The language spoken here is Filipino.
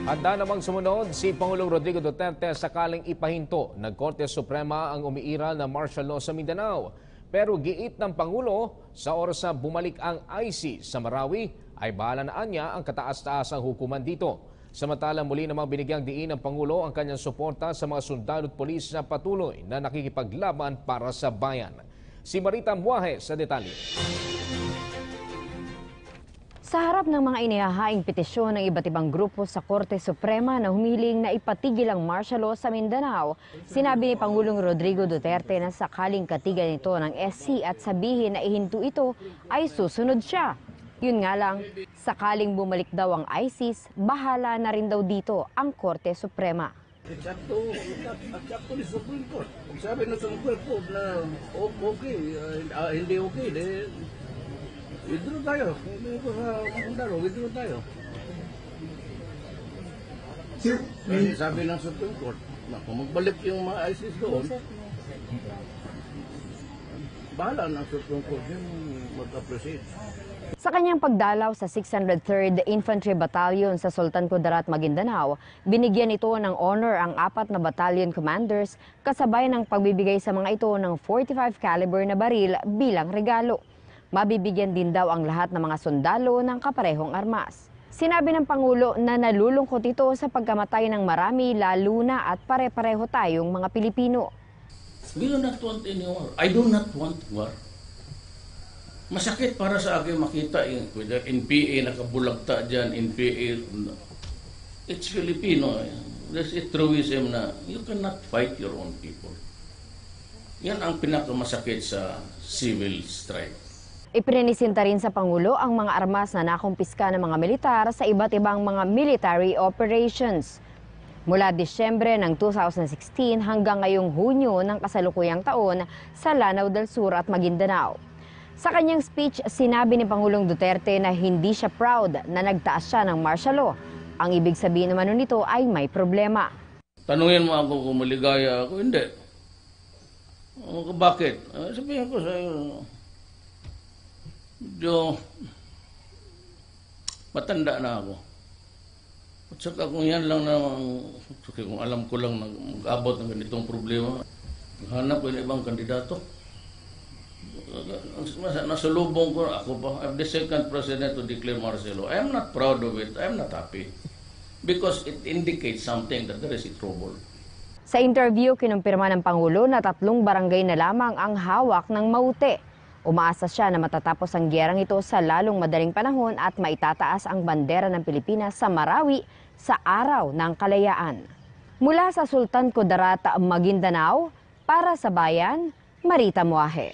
Handa namang sumunod si Pangulong Rodrigo Duterte sakaling ipahinto ng Korte Suprema ang umiiral na martial law sa Mindanao. Pero giit ng Pangulo, sa oras na bumalik ang IC sa Marawi, ay bahala na niya ang kataas-taasang hukuman dito. Samantalang muli namang binigyang diin ng Pangulo ang kanyang suporta sa mga sundalo at polis na patuloy na nakikipaglaban para sa bayan. Si Marita Muahe sa detalye. Sa harap ng mga inihahaing petisyon ng iba't ibang grupo sa Korte Suprema na humiling na ipatigil ang martial law sa Mindanao, sinabi ni Pangulong Rodrigo Duterte na sakaling katigan ito ng SC at sabihin na ihinto ito ay susunod siya. Yun nga lang, sakaling bumalik daw ang ISIS, bahala na rin daw dito ang Korte Suprema. It's up to the Supreme Court. Kung sabi ng Supreme Court na okay, hindi okay, withdraw tayo. Hindi ko sa Mandaro, withdraw tayo. Kasi sabi ng Supreme Court, na kung magbalik yung mga ISIS doon, bahala ng Supreme Court yung mag-appreciate. Sa kanyang pagdalaw sa 603rd Infantry Battalion sa Sultan Kudarat, Maguindanao, binigyan ito ng honor ang 4 na battalion commanders kasabay ng pagbibigay sa mga ito ng 45 caliber na baril bilang regalo. Mabibigyan din daw ang lahat ng mga sundalo ng kaparehong armas. Sinabi ng Pangulo na nalulungkot ito sa pagkamatay ng marami lalo na at pare-pareho tayong mga Pilipino. We do not want any war. I do not want war. Masakit para sa akin makita yung NPA nakabulagta dyan, NPA. It's Filipino. There's a truism na you cannot fight your own people. Yan ang pinakamasakit sa civil strife. Ipininisinta rin sa Pangulo ang mga armas na nakumpiska ng mga militar sa iba't ibang mga military operations. Mula Disyembre ng 2016 hanggang ngayong Hunyo ng kasalukuyang taon sa Lanao del Sur at Maguindanao. Sa kanyang speech, sinabi ni Pangulong Duterte na hindi siya proud na nagtaas siya ng martial law. Ang ibig sabihin naman nito ay may problema. Tanungin mo ako kung maligaya ako, hindi. Bakit? Sabihin ko sa iyo, matanda na ako. At saka kung yan lang naman, kung alam ko lang mag-abot ng ganitong problema, hanap ko yung ibang kandidato. Nasalubong ko ako pa. I'm the second president to declare martial law. I am not proud of it. I am not happy. Because it indicates something that there is a trouble. Sa interview, kinumpirma ng Pangulo na 3 barangay na lamang ang hawak ng Maute. Umaasa siya na matatapos ang gyerang ito sa lalong madaling panahon at maitataas ang bandera ng Pilipinas sa Marawi sa araw ng kalayaan. Mula sa Sultan Kudarat, Maguindanao, para sa Bayan, Marita Muahe.